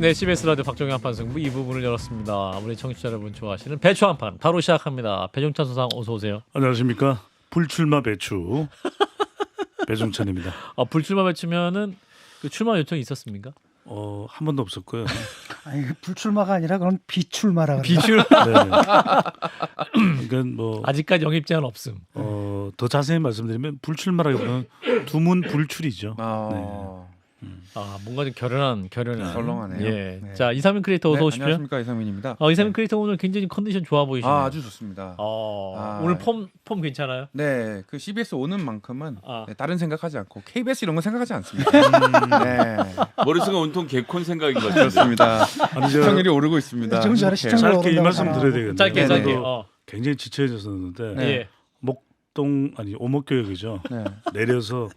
네, CBS 라디오 박정희 한판 승부 이 부분을 열었습니다. 우리 청취자 여러분 좋아하시는 배추 한판 바로 시작합니다. 배종찬 소장 어서 오세요. 안녕하십니까. 불출마 배추 배종찬입니다. 불출마 배추면은 그 출마 요청이 있었습니까? 한 번도 없었고요. 아니 불출마가 아니라 그건 비출마라 그래요. 비출. 네. 그러니까 뭐 아직까지 영입 제한 없음. 더 자세히 말씀드리면 불출마라기보다는 두문 불출이죠. 뭔가 좀 결연한. 썰렁하네요. 예. 네. 자, 이상민 크리에이터 어서 오십시오. 안녕하십니까, 이상민입니다. 이상민 크리에이터 오늘 굉장히 컨디션 좋아 보이시네요. 아주 좋습니다. 오늘 폼 괜찮아요? 네, 그 CBS 오는 만큼은 아. 네, 다른 생각하지 않고 KBS 이런 거 생각하지 않습니다. 네, 머릿속에 온통 개콘 생각인 것 같아요. 그렇습니다. 아니, 시청률이 오르고 있습니다. 지금 전에 시청률 짧게 이 오른다고 말씀 하잖아. 드려야 되겠네요. 짧게. 저도 굉장히 지쳐졌었는데 네. 예. 오목교역이죠. 네, 내려서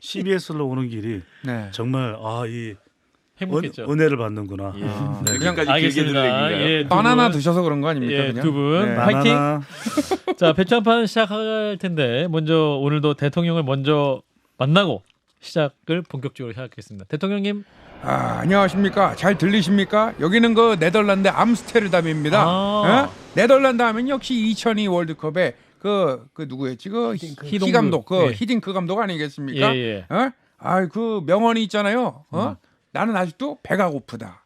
CBS로 오는 길이 네. 정말 이 행복했죠. 은혜를 받는구나. 예. 네, 그냥 길게 알겠습니다. 들리기가요. 예, 바나나 드셔서 그런 거 아닙니까? 예, 그냥? 두 분. 네. 화이팅! 바나나. 자, 배추 한판 시작할 텐데 먼저 오늘도 대통령을 먼저 만나고 시작을 본격적으로 시작하겠습니다. 대통령님. 안녕하십니까? 잘 들리십니까? 여기는 그 네덜란드 암스테르담입니다. 네덜란드 하면 역시 2002 월드컵에 그 누구였지? 그 히 감독, 히딩크 감독 아니겠습니까? 예. 그 명언이 있잖아요. 나는 아직도 배가 고프다.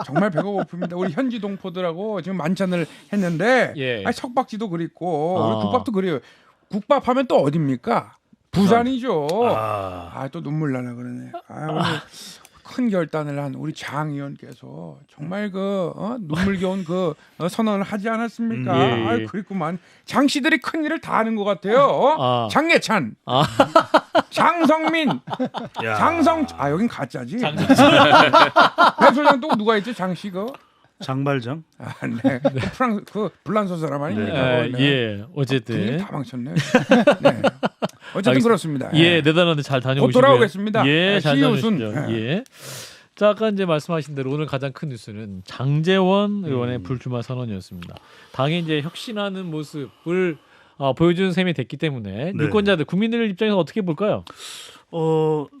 정말 배가 고픕니다. 우리 현지 동포들하고 지금 만찬을 했는데 예. 석박지도 그립고 우리 국밥도 그래요. 국밥 하면 또 어딥니까? 부산이죠. 또 눈물 나나 그러네. 오늘 큰 결단을 한 우리 장 의원께서 정말 눈물겨운 선언을 하지 않았습니까? 예. 그랬구만. 장 씨들이 큰 일을 다 하는 것 같아요. 장예찬, 장성민, 야. 장성. 여긴 가짜지. 배 소장 또 누가 있죠? 장 씨가? 장발장. 네. 그 불란서 사람 아닙니까? 예. 어쨌든 분위기 다 망쳤네. 네. 어쨌든 알겠습니다. 그렇습니다. 예, 네덜란드 잘 곧 다녀오시고요. 돌아오겠습니다. 예, 잘 시우순. 다녀오십시오. 예. 자, 아까 이제 말씀하신 대로 오늘 가장 큰 뉴스는 장제원 의원의 불출마 선언이었습니다. 당이 이제 혁신하는 모습을 보여주는 셈이 됐기 때문에 네. 유권자들, 국민들 입장에서 어떻게 볼까요?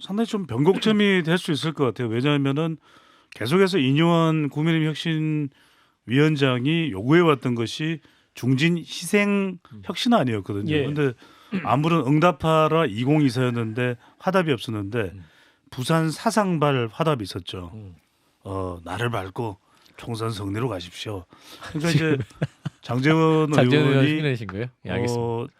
상당히 좀 변곡점이 될 수 있을 것 같아요. 왜냐하면은 계속해서 이뇨한 국민의힘 혁신위원장이 요구해왔던 것이 중진 희생 혁신 아니었거든요. 예. 그런데 아무런 응답하라 2024였는데 화답이 없었는데 부산 사상발 화답이 있었죠. 나를 밟고 총선 승리로 가십시오. 그러니까 이제 장제원 장제원 의원 의원이 신뢰신 거예요? 예, 알겠습니다.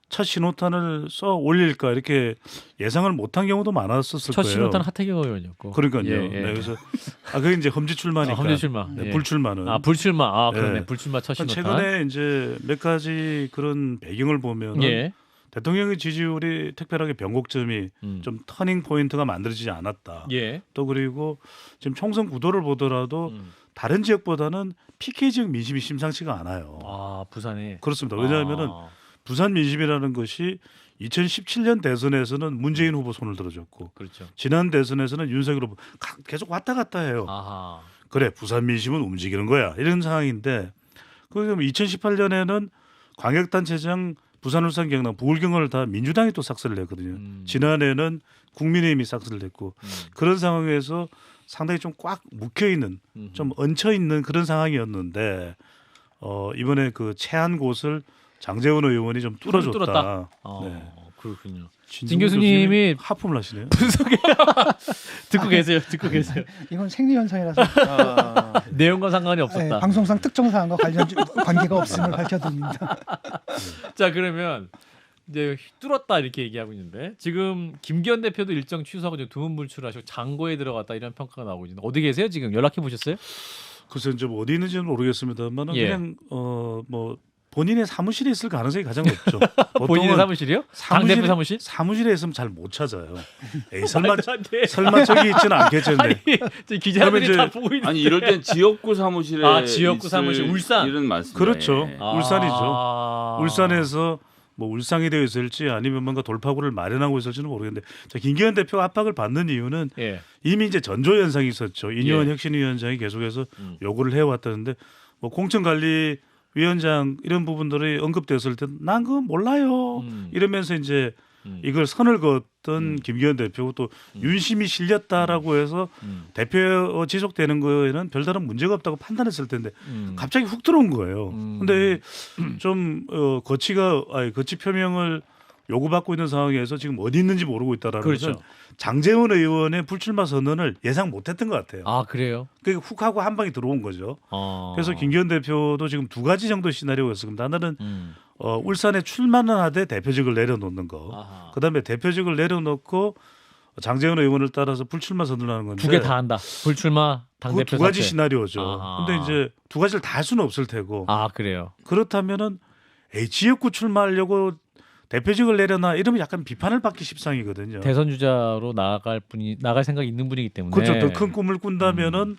첫 신호탄을 써 올릴까 이렇게 예상을 못한 경우도 많았었을 첫 거예요. 신호탄 하태경 의원이었고. 그러니까요. 예. 네, 그래서 그게 이제 험지 출마니까. 험지 출마. 네, 예. 불출마는. 불출마. 네. 그러네. 불출마 첫 신호탄. 최근에 이제 몇 가지 그런 배경을 보면 예. 대통령의 지지율이 특별하게 변곡점이 좀 터닝 포인트가 만들어지지 않았다. 예. 또 그리고 지금 총선 구도를 보더라도 다른 지역보다는 PK 지역 민심이 심상치가 않아요. 부산에. 그렇습니다. 왜냐하면은 부산 민심이라는 것이 2017년 대선에서는 문재인 후보 손을 들어줬고 그렇죠. 지난 대선에서는 윤석열 후보 계속 왔다 갔다 해요. 아하. 그래 부산 민심은 움직이는 거야 이런 상황인데 그럼 2018년에는 광역단체장 부산, 울산, 경남, 부울, 경원을 다 민주당이 또 삭스를 냈거든요. 지난해는 국민의힘이 삭스를 냈고 그런 상황에서 상당히 좀 꽉 묵혀 있는 좀 얹혀 있는 그런 상황이었는데 이번에 그 채한 곳을 장제원 의원이 좀 뚫어줬다. 네. 그렇군요. 진 진 교수님이 하품을 하시네요. 분석해 듣고 계세요. 이건 생리 현상이라서 내용과 상관이 없었다. 방송상 특정 사항과 관계가 없음을 밝혀드립니다. 자, 그러면 이제 뚫었다 이렇게 얘기하고 있는데 지금 김기현 대표도 일정 취소하고 두문 불출하시고 장고에 들어갔다 이런 평가가 나오고 있는데 어디 계세요? 지금 연락해 보셨어요? 글쎄 좀 어디 있는지는 모르겠습니다만 예. 그냥 뭐 본인의 사무실에 있을 가능성이 가장 높죠. 본인의 사무실이요? 당대표 사무실? 사무실에 있으면 잘 못 찾아요. 에이, 설마 돼. 저기 있지는 않겠죠. 아니, 기자들이 다 보고 있는. 아니 이럴 땐 지역구 사무실에 지역구 사무실 울산 일은 많습니다. 그렇죠. 예. 울산이죠. 울산에서 뭐 울상이 되어 있을지 아니면 뭔가 돌파구를 마련하고 있을지는 모르겠는데 김기현 대표가 압박을 받는 이유는 이미 이제 전조 현상이 있었죠. 이뇨한 혁신위원장이 계속해서 요구를 해왔다는데 뭐 공천관리위원장 이런 부분들이 언급되었을 때 난 그거 몰라요 이러면서 이제 이걸 선을 그었던 김기현 대표고 또 윤심이 실렸다라고 해서 대표 지속되는 거에는 별다른 문제가 없다고 판단했을 텐데 갑자기 훅 들어온 거예요. 근데 좀 거치 표명을 요구받고 있는 상황에서 지금 어디 있는지 모르고 있다라는 그렇죠. 것은 장제원 의원의 불출마 선언을 예상 못했던 것 같아요. 아 그래요? 그게 훅 하고 한 방에 들어온 거죠. 아. 그래서 김기현 대표도 지금 두 가지 정도 시나리오가 있습니다. 하나는 울산에 출마는 하되 대표직을 내려놓는 거. 아하. 그다음에 대표직을 내려놓고 장제원 의원을 따라서 불출마 선언을 하는 건데 두 개 다 한다. 불출마 그 당대표 두 가지 사퇴. 시나리오죠. 아하. 근데 이제 두 가지를 다 할 수는 없을 테고 아 그래요. 그렇다면은 지역구 출마하려고 대표직을 내려놔 이러면 약간 비판을 받기 십상이거든요. 대선 주자로 나갈 생각이 있는 분이기 때문에. 그렇죠. 더 큰 꿈을 꾼다면은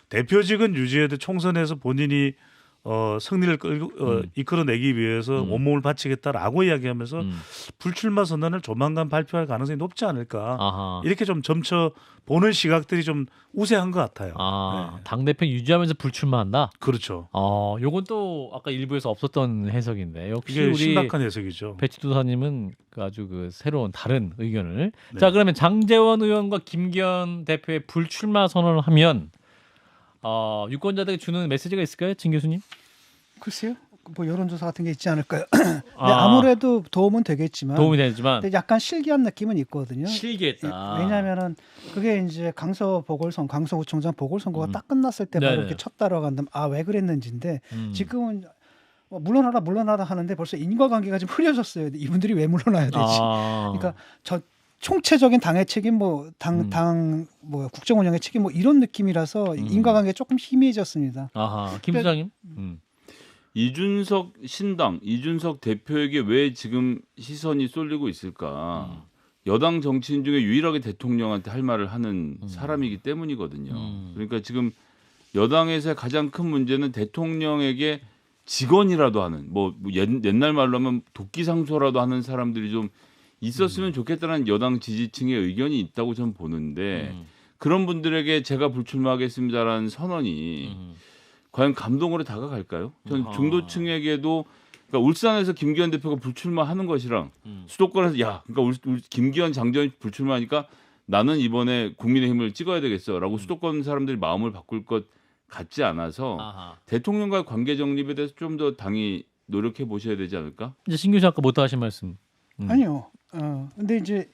대표직은 유지해도 총선에서 본인이 승리를 이끌어내기 위해서 온몸을 바치겠다라고 이야기하면서 불출마 선언을 조만간 발표할 가능성이 높지 않을까. 아하. 이렇게 좀 점쳐 보는 시각들이 좀 우세한 것 같아요. 아 네. 당 대표 유지하면서 불출마한다. 그렇죠. 요건 또 아까 일부에서 없었던 해석인데 역시 이게 우리 심각한 해석이죠. 배치도사님은 아주 그 새로운 다른 의견을. 네. 자 그러면 장제원 의원과 김기현 대표의 불출마 선언을 하면 유권자들에게 주는 메시지가 있을까요, 진 교수님? 글쎄요. 뭐 여론조사 같은 게 있지 않을까요? 근데 아무래도 도움은 되겠지만 도움이 되지만 근데 약간 실기한 느낌은 있거든요. 실기했다. 왜냐하면은 그게 이제 강서구청장 보궐선거가 딱 끝났을 때 바로 네네. 이렇게 쳤다라고 한다면 왜 그랬는지인데 지금은 물러나라 하는데 벌써 인과관계가 좀 흐려졌어요. 이분들이 왜 물러나야 되지? 그러니까 저 총체적인 당의 책임, 당 국정 운영의 책임 이런 느낌이라서 인과관계 조금 희미해졌습니다. 아하, 김 부장님. 이준석 신당, 이준석 대표에게 왜 지금 시선이 쏠리고 있을까? 여당 정치인 중에 유일하게 대통령한테 할 말을 하는 사람이기 때문이거든요. 그러니까 지금 여당에서의 가장 큰 문제는 대통령에게 직원이라도 하는 옛날 말로 하면 도끼상소라도 하는 사람들이 좀 있었으면 좋겠다는 여당 지지층의 의견이 있다고 저는 보는데 그런 분들에게 제가 불출마하겠습니다라는 선언이 과연 감동으로 다가갈까요? 전 중도층에게도 그러니까 울산에서 김기현 대표가 불출마하는 것이랑 수도권에서 그러니까 김기현 장제원 불출마하니까 나는 이번에 국민의힘을 찍어야 되겠어라고 수도권 사람들이 마음을 바꿀 것 같지 않아서 대통령과의 관계 정립에 대해서 좀 더 당이 노력해 보셔야 되지 않을까? 이제 신 교수 아까 못다 하신 말씀. 아니요. 근데 이제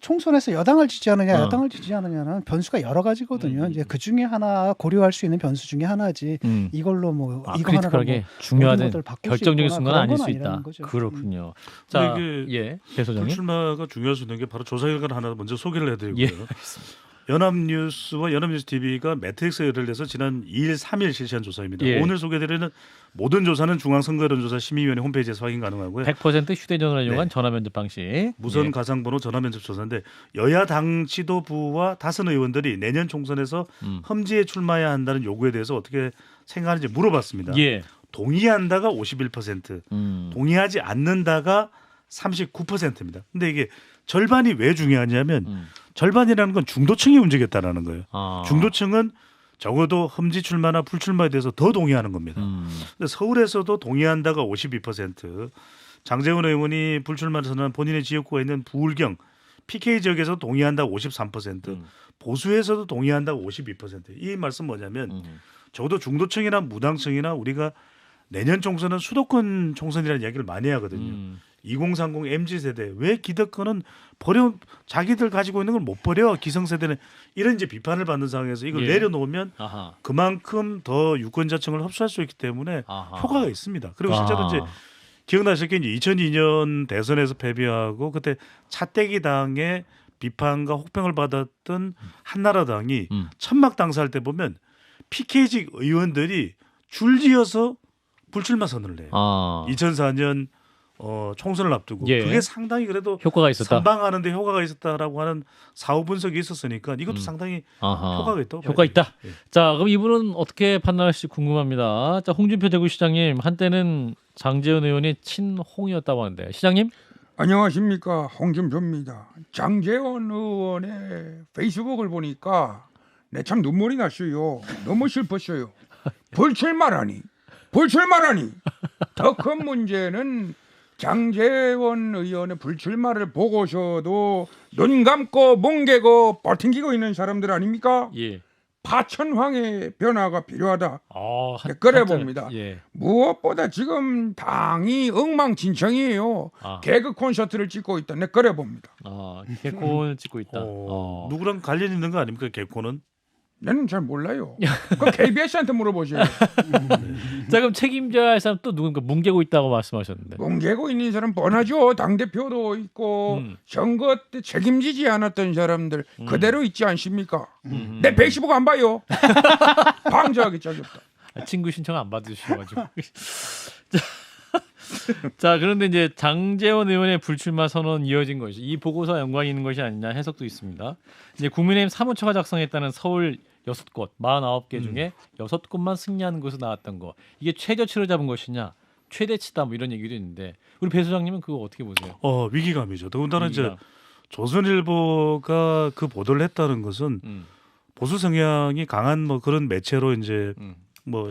총선에서 여당을 지지하느냐 야당을 지지하느냐는 변수가 여러 가지거든요. 이제 그 중에 하나 고려할 수 있는 변수 중에 하나지. 이걸로 이거 하나가 크리티컬하게 중요하든 모든 것들 바꿀 수 결정적인 있거나 순간은 아닐 그런 수 건 있다. 아니라는 거죠. 그렇군요. 자, 이게 배 소장님. 불출마가 중요할 수 있는 게 바로 조사 결과를 하나 먼저 소개를 해드리고요. 예. 연합뉴스와 연합뉴스 TV가 매트릭스 의뢰를 해서 지난 2일, 3일 실시한 조사입니다. 예. 오늘 소개드리는 모든 조사는 중앙선거여론조사 심의위원회 홈페이지에서 확인 가능하고요. 100% 휴대전화를 이용한 네. 전화 면접 방식. 무선 예. 가상번호 전화 면접 조사인데 여야 당 지도부와 다선 의원들이 내년 총선에서 험지에 출마해야 한다는 요구에 대해서 어떻게 생각하는지 물어봤습니다. 예. 동의한다가 51%, 동의하지 않는다가 39%입니다. 근데 이게 절반이 왜 중요하냐면 절반이라는 건 중도층이 움직였다라는 거예요. 중도층은 적어도 험지 출마나 불출마에 대해서 더 동의하는 겁니다. 근데 서울에서도 동의한다가 52%, 장제원 의원이 불출마를 선언한 본인의 지역구가 있는 부울경 PK 지역에서 동의한다 53%, 보수에서도 동의한다 52%. 이 말씀 뭐냐면 적어도 중도층이나 무당층이나 우리가 내년 총선은 수도권 총선이라는 이야기를 많이 하거든요. 2030 MZ세대 왜 기득권은 자기들 가지고 있는 걸 못 버려 기성세대는 이런 이제 비판을 받는 상황에서 이걸 예. 내려놓으면 아하. 그만큼 더 유권자층을 흡수할 수 있기 때문에 아하. 효과가 있습니다. 그리고 실제로 이제 기억나실 게 이제 2002년 대선에서 패배하고 그때 차떼기 당의 비판과 혹평을 받았던 한나라당이 천막 당사할 때 보면 PK직 의원들이 줄지어서 불출마 선언을 해요. 2004년 총선을 앞두고 예. 그게 상당히 그래도 효과가 있었다. 선방하는데 효과가 있었다라고 하는 사후 분석이 있었으니까 이것도 상당히 효과가 있다고 효과 있다. 예. 자, 그럼 이분은 어떻게 판단할지 궁금합니다. 자, 홍준표 대구시장님 한때는 장제원 의원이 친홍이었다고 하는데 시장님? 안녕하십니까, 홍준표입니다. 장제원 의원의 페이스북을 보니까 내 참 눈물이 났어요. 너무 슬펐어요. 불출마라니 더 큰 문제는 장제원 의원의 불출마를 보고서도 눈 감고 뭉개고 버팅기고 있는 사람들 아닙니까? 예. 파천황의 변화가 필요하다. 그래 한자를- 봅니다. 예. 무엇보다 지금 당이 엉망진창이에요. 아. 개그 콘서트를 찍고 있다. 내 그래 봅니다. 개콘을 찍고 있다. 누구랑 관련 있는 거 아닙니까 개코는? 나는 잘 몰라요. 그 KBS한테 물어보세요. 자 그럼 책임져야 할 사람 또 누군가 뭉개고 있다고 말씀하셨는데. 뭉개고 있는 사람 뻔하죠. 당 대표도 있고 선거 때 책임지지 않았던 사람들 그대로 있지 않습니까? 내 페이스북 안 봐요. 방조하기 짝이 없다. 친구 신청 안 받으셔가지고. 자 그런데 이제 장제원 의원의 불출마 선언 이어진 것이 이 보고서와 연관이 있는 것이 아니냐 해석도 있습니다. 이제 국민의힘 사무처가 작성했다는 서울 6곳 49개 중에 6곳만 승리하는 것으로 나왔던 거 이게 최저치로 잡은 것이냐 최대치다 뭐 이런 얘기도 있는데 우리 배 소장님은 그거 어떻게 보세요? 위기감이죠. 더군다나 위기감. 이제 조선일보가 그 보도를 했다는 것은 보수 성향이 강한 뭐 그런 매체로 이제 뭐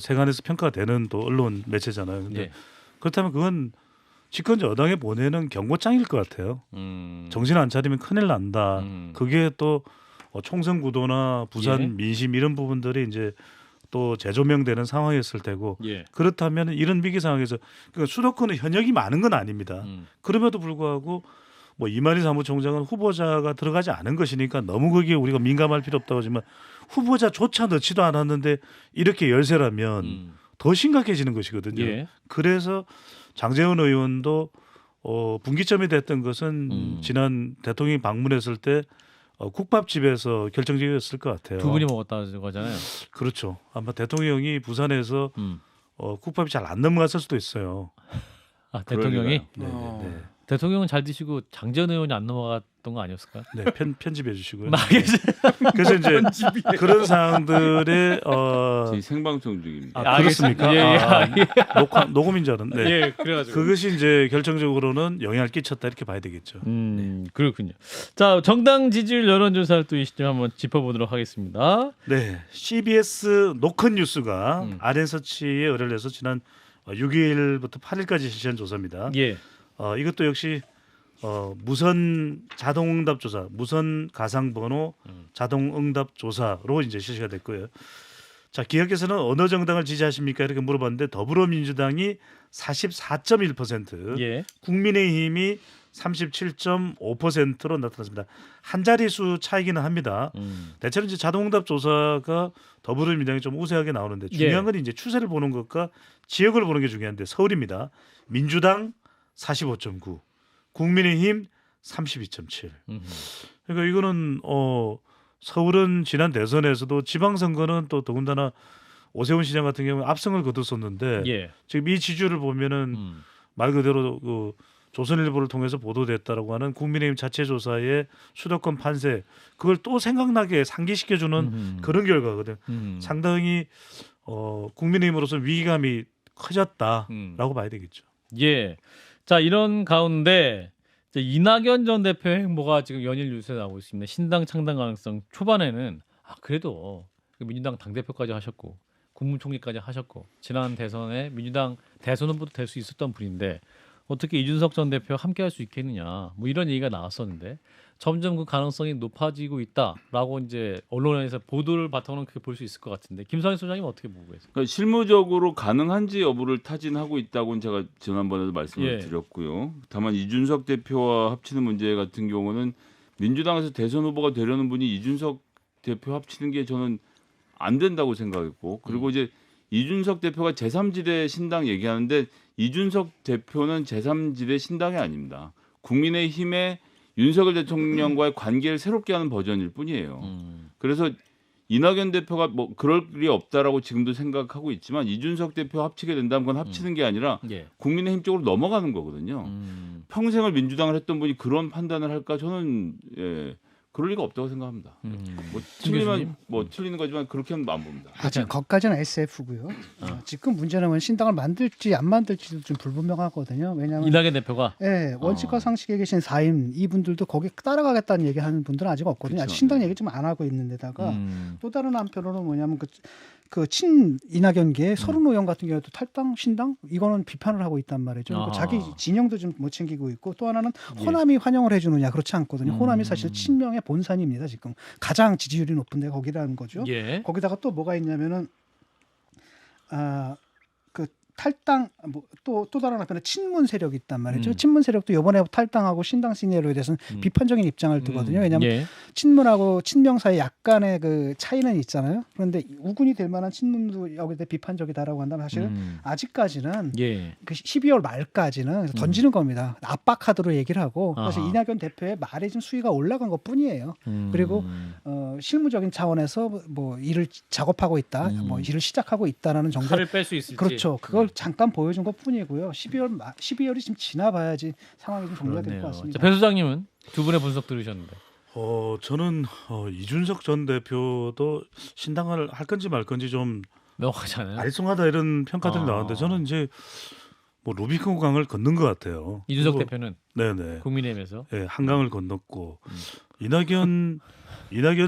세간에서 평가가 되는 또 언론 매체잖아요. 근데 예. 그렇다면 그건 집권 여당에 보내는 경고장일 것 같아요. 정신 안 차리면 큰일 난다. 그게 또 총선 구도나 부산 예. 민심 이런 부분들이 이제 또 재조명되는 상황이었을 테고 예. 그렇다면 이런 위기 상황에서 그러니까 수도권은 현역이 많은 건 아닙니다. 그럼에도 불구하고 뭐 이만희 사무총장은 후보자가 들어가지 않은 것이니까 너무 거기에 우리가 민감할 필요 없다고 하지만 후보자조차 넣지도 않았는데 이렇게 열세라면 더 심각해지는 것이거든요. 예. 그래서 장제원 의원도 분기점이 됐던 것은 지난 대통령이 방문했을 때 국밥집에서 결정적이었을 것 같아요. 두 분이 먹었다는 거잖아요. 그렇죠. 아마 대통령이 부산에서 국밥이 잘 안 넘어갔을 수도 있어요. 대통령이 네, 네. 대통령은 잘 드시고 장제원 의원이 안 넘어갔던 거 아니었을까요? 네, 편집해 주시고요. 알겠습니다. 그래서 이제 그런 상황들의 지금 생방송 중입니다. 그렇습니까? 예. 녹음인 줄 알았는데 예, 그래가지고 그것이 이제 결정적으로는 영향을 끼쳤다 이렇게 봐야 되겠죠. 그렇군요. 자 정당 지지율 여론조사를 또 이 시점 한번 짚어보도록 하겠습니다. 네, CBS 노컷 뉴스가 RN서치에 의뢰를 해서 지난 6일부터 8일까지 실시한 조사입니다. 예. 이것도 역시 무선 자동응답 조사, 무선 가상번호 자동응답 조사로 이제 실시가 됐고요. 자, 기획께서는 어느 정당을 지지하십니까? 이렇게 물어봤는데 더불어민주당이 44.1%, 예. 국민의힘이 37.5%로 나타났습니다. 한 자릿수 차이기는 합니다. 대체로 이제 자동응답 조사가 더불어민주당이 좀 우세하게 나오는데 중요한 건 이제 추세를 보는 것과 지역을 보는 게 중요한데 서울입니다. 민주당 45.9, 국민의힘 32.7. 그러니까 이거는 서울은 지난 대선에서도 지방선거는 또 더군다나 오세훈 시장 같은 경우는 압승을 거뒀었는데 예. 지금 이 지지율을 보면은 말 그대로 그 조선일보를 통해서 보도됐다라고 하는 국민의힘 자체 조사의 수도권 판세 그걸 또 생각나게 상기시켜주는 그런 결과거든. 상당히 국민의힘으로서 위기감이 커졌다라고 봐야 되겠죠. 예. 자 이런 가운데 이제 이낙연 전 대표의 행보가 지금 연일 뉴스에 나오고 있습니다. 신당 창당 가능성 초반에는 그래도 민주당 당 대표까지 하셨고 국무총리까지 하셨고 지난 대선에 민주당 대선 후보도 될 수 있었던 분인데 어떻게 이준석 전 대표 함께할 수 있겠느냐 뭐 이런 얘기가 나왔었는데 점점 그 가능성이 높아지고 있다라고 이제 언론에서 보도를 바탕으로 그렇게 볼 수 있을 것 같은데 김성희 소장님 어떻게 보고 계세요? 그러니까 실무적으로 가능한지 여부를 타진하고 있다고는 제가 지난번에도 말씀을 예. 드렸고요. 다만 이준석 대표와 합치는 문제 같은 경우는 민주당에서 대선 후보가 되려는 분이 이준석 대표 합치는 게 저는 안 된다고 생각했고 그리고 이제 이준석 대표가 제3지대 신당 얘기하는데 이준석 대표는 제3지대 신당이 아닙니다. 국민의힘의 윤석열 대통령과의 관계를 새롭게 하는 버전일 뿐이에요. 그래서 이낙연 대표가 뭐 그럴 일이 없다라고 지금도 생각하고 있지만 이준석 대표 합치게 된다면 그건 합치는 게 아니라 예. 국민의힘 쪽으로 넘어가는 거거든요. 평생을 민주당을 했던 분이 그런 판단을 할까 저는 그럴 리가 없다고 생각합니다. 뭐 틀리면 뭐 틀리는 거지만 그렇게는 안 봅니다. 아직 거기까지는 SF고요. 지금 문제는 신당을 만들지 안 만들지도 좀 불분명하거든요. 왜냐하면 이낙연 대표가 원칙과 상식에 계신 4인 이분들도 거기에 따라가겠다는 얘기하는 분들은 아직 없거든요. 아직 그쵸. 신당 얘기 좀 안 하고 있는 데다가 또 다른 한편으로는 뭐냐면 그 친 이낙연계 서른 의원 같은 경우도 탈당 신당 이거는 비판을 하고 있단 말이죠. 그러니까 자기 진영도 좀 못 챙기고 있고 또 하나는 호남이 환영을 해주느냐 그렇지 않거든요. 호남이 사실 친명의 본산입니다. 지금 가장 지지율이 높은 데가 거기라는 거죠. 예. 거기다가 또 뭐가 있냐면은 그 탈당 또 다른 한편에 친문 세력이 있단 말이죠. 친문 세력도 이번에 탈당하고 신당 시니어로에 대해서는 비판적인 입장을 두거든요. 왜냐하면 친문하고 친명 사이 약간의 그 차이는 있잖아요. 그런데 우군이 될 만한 친문도 여기에 대해 비판적이다라고 한다면 사실 아직까지는 그 12월 말까지는 던지는 겁니다. 압박 카드로 얘기를 하고 사실 이낙연 대표의 말에 좀 수위가 올라간 것뿐이에요. 그리고 실무적인 차원에서 뭐 일을 작업하고 있다, 뭐 일을 시작하고 있다라는 정도. 칼을 뺄 수 있을지. 그렇죠. 그걸 잠깐 보여준 것뿐이고요. 12월이 좀 지나봐야지 상황이 좀 정리가 될 것 같습니다. 배 소장님은 두 분의 분석 들으셨는데. 저는 이준석 전 대표도 신당을 할 건지 말 건지 좀 명확하잖아요. 알쏭하다 이런 평가들이 나왔는데 저는 이제 뭐 루비콘 강을 건넌 것 같아요. 이준석 대표는 네네. 국민의힘에서 네, 한강을 건넜고 이낙연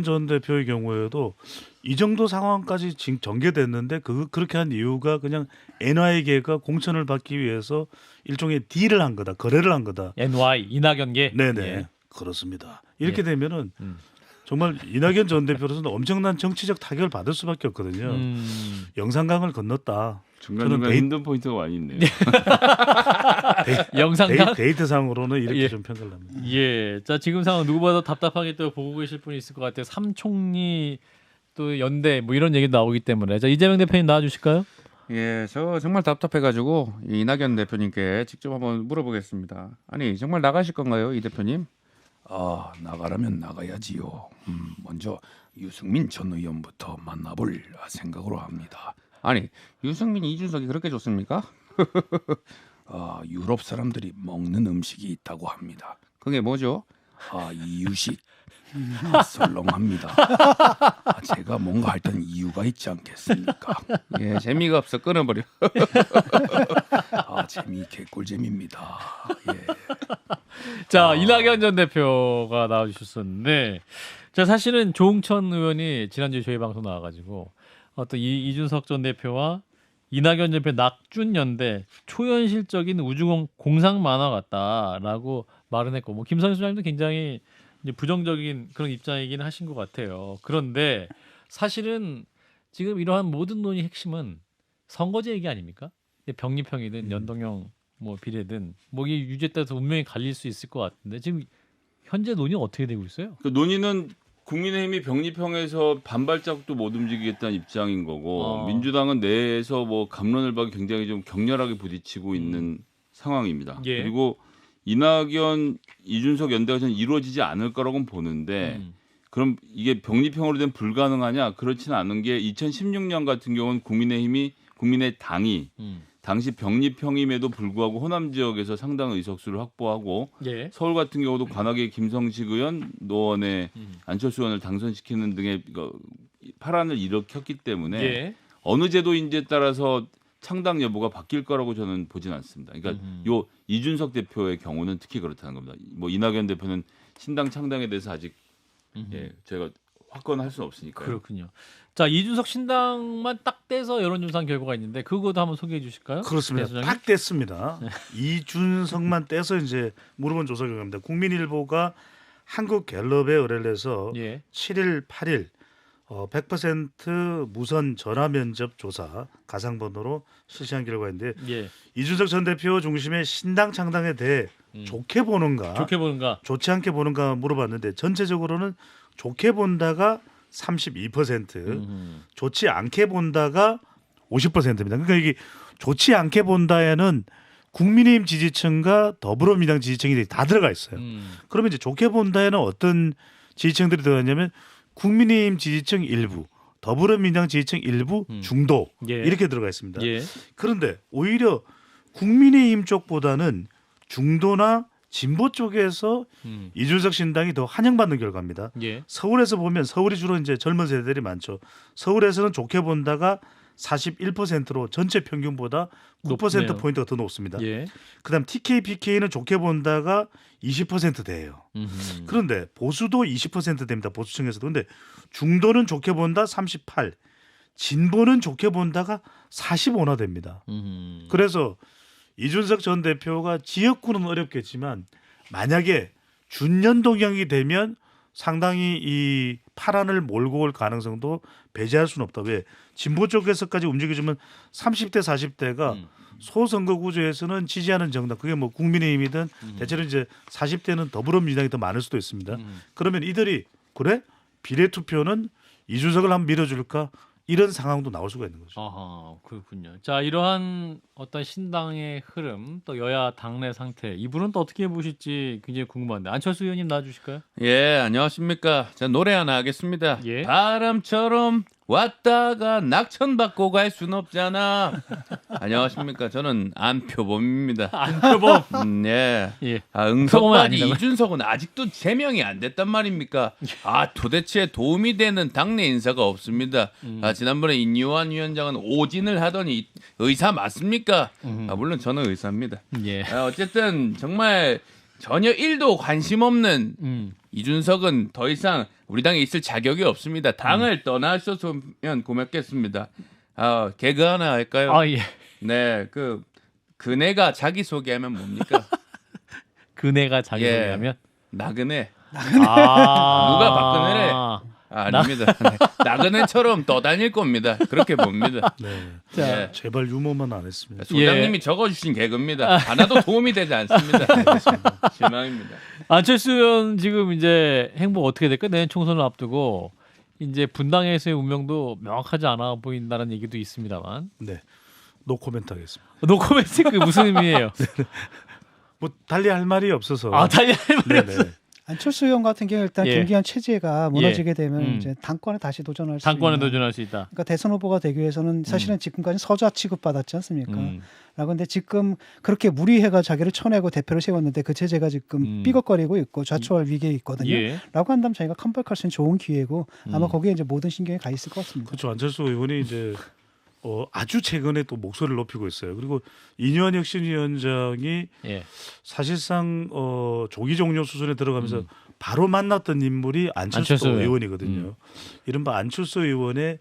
전 대표의 경우에도 이 정도 상황까지 지금 전개됐는데 그렇게 한 이유가 그냥 NY계가 공천을 받기 위해서 일종의 딜을 한 거다, 거래를 한 거다. NY 이낙연계. 네네 예. 그렇습니다. 이렇게 되면은 정말 이낙연 전 대표로서는 엄청난 정치적 타격을 받을 수밖에 없거든요. 영산강을 건넜다. 중간중간 힘든 포인트가 많이 있네요. 영상강. 데이트상으로는 이렇게 예. 좀 평가를 합니다. 예. 자 지금 상황 누구보다 답답하게 또 보고 계실 분이 있을 것 같아요. 삼총리 또 연대 뭐 이런 얘기 나오기 때문에 자 이재명 대표님 나와주실까요? 예, 저 정말 답답해가지고 이낙연 대표님께 직접 한번 물어보겠습니다. 아니 정말 나가실 건가요, 이 대표님? 나가라면 나가야지요. 먼저 유승민 전 의원부터 만나볼 생각으로 합니다. 아니 유승민, 이준석이 그렇게 좋습니까? 유럽 사람들이 먹는 음식이 있다고 합니다. 그게 뭐죠? 이유식. 썰렁합니다. 제가 뭔가 할 땐 이유가 있지 않겠습니까? 예, 재미가 없어 끊어버려. 재미있게 꿀잼입니다. 예. 자 이낙연 전 대표가 나와주셨었는데 자 사실은 조응천 의원이 지난주에 저희 방송 나와가지고 어떤 이준석 전 대표와 이낙연 전 대표 낙준 연대 초현실적인 우주 공상 만화 같다라고 말은 했고 뭐 김선희 소장님도 굉장히 이제 부정적인 그런 입장이긴 하신 것 같아요. 그런데 사실은 지금 이러한 모든 논의 핵심은 선거제 얘기 아닙니까? 병립형이든 연동형 뭐 비례든 뭐 이게 유죄에 따라서 운명이 갈릴 수 있을 것 같은데 지금 현재 논의 어떻게 되고 있어요? 그 논의는 국민의힘이 병립형에서 반발짝도 못 움직이겠다는 입장인 거고 민주당은 내에서 뭐 갑론을 박이 굉장히 좀 격렬하게 부딪히고 있는 상황입니다. 예. 그리고 이낙연, 이준석 연대가 저는 이루어지지 않을 거라고는 보는데 그럼 이게 병립형으로 된 불가능하냐? 그렇지는 않은 게 2016년 같은 경우는 국민의당이 당시 병립형임에도 불구하고 호남 지역에서 상당 의석수를 확보하고 예. 서울 같은 경우도 관악의 김성식 의원, 노원의 안철수 의원을 당선시키는 등의 파란을 일으켰기 때문에 예. 어느 제도인지에 따라서 창당 여부가 바뀔 거라고 저는 보진 않습니다. 그러니까 요 이준석 대표의 경우는 특히 그렇다는 겁니다. 뭐 이낙연 대표는 신당 창당에 대해서 아직 제가 확건할 수는 없으니까요. 그렇군요. 자 이준석 신당만 딱 떼서 여론조사 결과가 있는데 그것도 한번 소개해 주실까요? 그렇습니다. 배 딱 뗐습니다. 이준석만 떼서 이제 물어본 조사 결과입니다. 국민일보가 한국갤럽에 의뢰를 해서 예. 7일, 8일 100% 무선 전화 면접 조사 가상번호로 실시한 결과인데 예. 이준석 전 대표 중심의 신당 창당에 대해 좋게 보는가, 좋게 보는가? 좋지 않게 보는가 물어봤는데 전체적으로는 좋게 본다가 32%, 좋지 않게 본다가 50%입니다. 그러니까 이게 좋지 않게 본다에는 국민의힘 지지층과 더불어민주당 지지층이 다 들어가 있어요. 그러면 이제 좋게 본다에는 어떤 지지층들이 들어가냐면 국민의힘 지지층 일부, 더불어민주당 지지층 일부, 중도 예. 이렇게 들어가 있습니다. 예. 그런데 오히려 국민의힘 쪽보다는 중도나 진보 쪽에서 이준석 신당이 더 환영받는 결과입니다. 예. 서울에서 보면 서울이 주로 이제 젊은 세대들이 많죠. 서울에서는 좋게 본다가 41%로 전체 평균보다 9% 높네요. 포인트가 더 높습니다. 예. 그다음 TK, PK는 좋게 본다가 20%대예요. 그런데 보수도 20% 됩니다. 보수층에서도. 근데 중도는 좋게 본다 38, 진보는 좋게 본다가 45나 됩니다. 그래서 이준석 전 대표가 지역구는 어렵겠지만 만약에 준연 동향이 되면 상당히 이 파란을 몰고 올 가능성도 배제할 수는 없다. 왜? 진보 쪽에서까지 움직여주면 30대 40대가 소선거 구조에서는 지지하는 정당, 그게 뭐 국민의힘이든 대체로 이제 40대는 더불어민주당이 더 많을 수도 있습니다. 그러면 이들이 그래? 비례투표는 이준석을 한번 밀어줄까? 이런 상황도 나올 수가 있는 거죠. 아하, 그렇군요. 자, 이러한 어떤 신당의 흐름, 또 여야 당내 상태, 이분은 또 어떻게 보실지 굉장히 궁금한데 안철수 의원님 나와주실까요? 예, 안녕하십니까. 제가 노래 하나 하겠습니다. 예. 바람처럼 왔다가 낙천 받고 갈 순 없잖아. 안녕하십니까. 저는 안표범입니다. 안표범. 예. 예. 아, 표범은 응석바지 아니라고요? 이준석은 아직도 제명이 안 됐단 말입니까? 아, 도대체 도움이 되는 당내 인사가 없습니다. 아, 지난번에 인유한 위원장은 오진을 하더니 의사 맞습니까? 아, 물론 저는 의사입니다. 예. 아, 어쨌든 정말 전혀 1도 관심 없는 이준석은 더 이상 우리 당에 있을 자격이 없습니다. 당을 떠나셨으면 고맙겠습니다. 아, 개그 하나 할까요? 아, 예. 네, 그네가 자기 소개하면 뭡니까? 그네가 자기 예. 소개하면 나그네. 아. 누가 박근혜래? 아닙니다. 네. 나그네처럼 떠다닐 겁니다. 그렇게 봅니다. 네. 자, 예. 제발 유머만 안 했습니다. 소장님이 적어주신 개그입니다. 하나도 도움이 되지 않습니다. 실망입니다. 안철수 의원 지금 이제 행보 어떻게 될까? 내년 총선을 앞두고 이제 분당에서의 운명도 명확하지 않아 보인다는 얘기도 있습니다만. 네. 노코멘트 하겠습니다. 노코멘트 그 무슨 의미예요? 뭐 달리 할 말이 없어서. 아, 달리 네네. 안철수 의원 같은 경우 일단 예. 김기현 체제가 무너지게 되면 음. 이제 당권에 다시 도전할 수 당권에 있는. 도전할 수 있다. 그러니까 대선 후보가 되기 위해서는 사실은 지금까지 서자 취급받았지 않습니까? 라고 근데 지금 그렇게 무리해가 자기를 쳐내고 대표를 세웠는데 그 체제가 지금 삐걱거리고 있고 좌초할 위기에 있거든요. 예. 라고 한다면 자기가 컴백할 수 있는 좋은 기회고 아마 거기에 이제 모든 신경이 가 있을 것 같습니다. 그렇죠. 안철수 의원이 이제 아주 최근에 또 목소리를 높이고 있어요. 그리고 이뇨한 혁신위원장이 예. 사실상 조기 종료 수순에 들어가면서 바로 만났던 인물이 안철수 안철수 의원이거든요. 이른바 안철수 의원의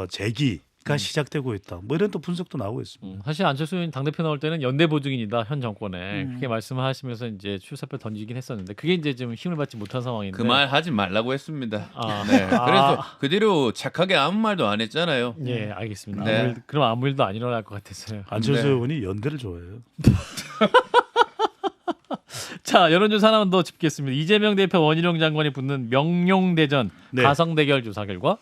재기가 시작되고 있다. 뭐 이런 또 분석도 나오고 있습니다. 사실 안철수 의원 당대표 나올 때는 연대 보증인이다 현 정권에 그렇게 말씀하시면서 이제 출사표 던지긴 했었는데 그게 이제 좀 힘을 받지 못한 상황인데 그 말 하지 말라고 했습니다. 아, 네. 그래서 그 뒤로 착하게 아무 말도 안 했잖아요. 예, 알겠습니다. 네. 그럼 아무 일도 안 일어날 것 같아서요. 안철수 네. 의원이 연대를 좋아해요. 자, 여론조사 하나만 더 짚겠습니다. 이재명 대표 원희룡 장관이 붙는 명룡대전 네. 가성대결 조사 결과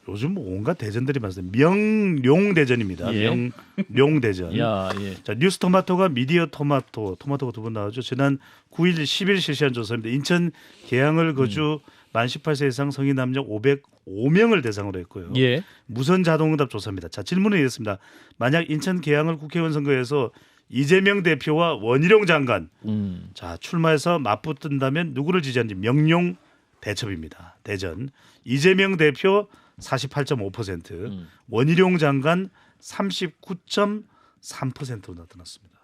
요즘 뭐 온갖 대전들이 많습니다. 명룡대전입니다. 예. 명룡대전. 야, 예. 자, 뉴스토마토가 미디어 토마토가 두 번 나오죠. 지난 9일 10일 실시한 조사입니다. 인천 계양을 거주 만 18세 이상 성인 남녀 505명을 대상으로 했고요. 예. 무선 자동응답 조사입니다. 자, 질문은 이렇습니다. 만약 인천 계양을 국회의원 선거에서 이재명 대표와 원희룡 장관 자 출마해서 맞붙는다면 누구를 지지하는지 명룡 대첩입니다. 대전 이재명 대표 48.5%, 원희룡 장관 39.3%로 나타났습니다.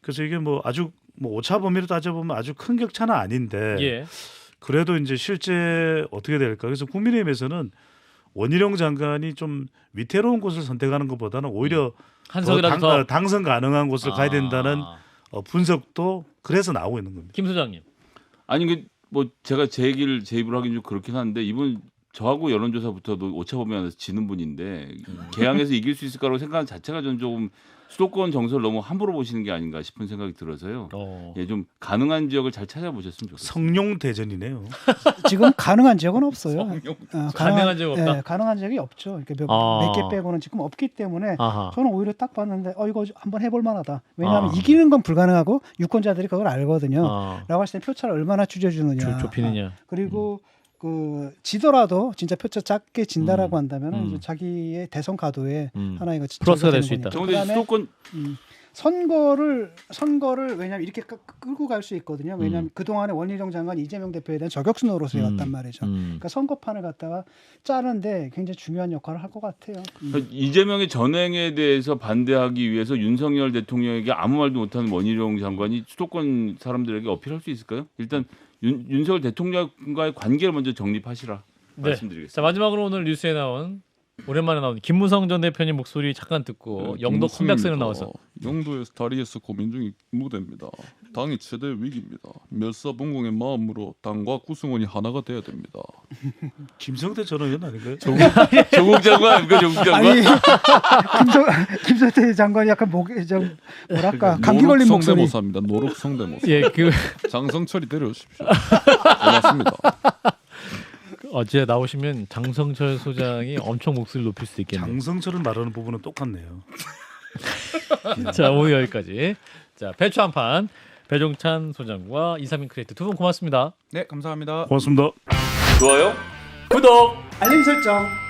그래서 이게 뭐 아주 뭐 오차 범위로 따져보면 아주 큰 격차는 아닌데 예. 그래도 이제 실제 어떻게 될까? 그래서 국민의힘에서는 원희룡 장관이 좀 위태로운 곳을 선택하는 것보다는 오히려 한석이라도 더 당선 가능한 곳을 가야 된다는 분석도 그래서 나오고 있는 겁니다. 김 소장님. 아니 뭐 제가 제 얘기를 제 입으로 하긴 좀 그렇긴 한데 이분 저하고 여론조사부터도 오차 범위 안에서 지는 분인데 개항에서 이길 수 있을 거라고 생각하는 자체가 전 조금 수도권 정서를 너무 함부로 보시는 게 아닌가 싶은 생각이 들어서요. 예, 좀 가능한 지역을 잘 찾아보셨으면 좋겠습니다. 성룡 대전이네요. 지금 가능한 지역은 없어요. 가능한 지역이 없다? 예, 가능한 지역이 없죠. 이렇게 몇 개 빼고는 지금 없기 때문에 아하. 저는 오히려 딱 봤는데 이거 한번 해볼 만하다. 왜냐하면 이기는 건 불가능하고 유권자들이 그걸 알거든요. 라고 했을 때 표차를 얼마나 줄여주느냐. 좁히느냐. 그리고 그 지더라도 진짜 표차 작게 진다라고 한다면 이제 자기의 대선 가도에 하나의 플러스가 될 수 되는 있다. 거니까. 정대 수도권 선거를 왜냐하면 이렇게 끌고 갈 수 있거든요. 왜냐하면 그 동안에 원희룡 장관, 이재명 대표에 대한 저격수 노릇이었단 말이죠. 그러니까 선거판을 갖다가 짜는데 굉장히 중요한 역할을 할 것 같아요. 그러니까 이재명의 전행에 대해서 반대하기 위해서 윤석열 대통령에게 아무 말도 못하는 원희룡 장관이 수도권 사람들에게 어필할 수 있을까요? 일단 윤석열 대통령과의 관계를 먼저 정립하시라 말씀드리겠습니다. 자, 마지막으로 오늘 뉴스에 나온 오랜만에 나온 김무성 전 대표님 목소리 잠깐 듣고 영도 컴백스는 나와서 영도에서 다리에서 고민 중인 무대입니다. 당이 최대 위기입니다. 멸사분공의 마음으로 당과 구승원이 하나가 돼야 됩니다. 김성태 전 의원 아닌가요? 조국 장관 아닙니까? 조국 장관? 아니 김성태 장관이 약간 목이 좀 뭐랄까 감기 걸린 목소리. 성대모사입니다. 노록 성대모사. 예, 그 장성철이 데려오십시오. 고맙습니다. 어제 나오시면 장성철 소장이 엄청 목소리를 높일 수 있겠네요. 장성철은 말하는 부분은 똑같네요. 자, 오늘 여기까지. 자, 배추 한 판 배종찬 소장과 이상민 크리에이터 두 분 고맙습니다. 네, 감사합니다. 고맙습니다. 좋아요? 구독. 알림 설정.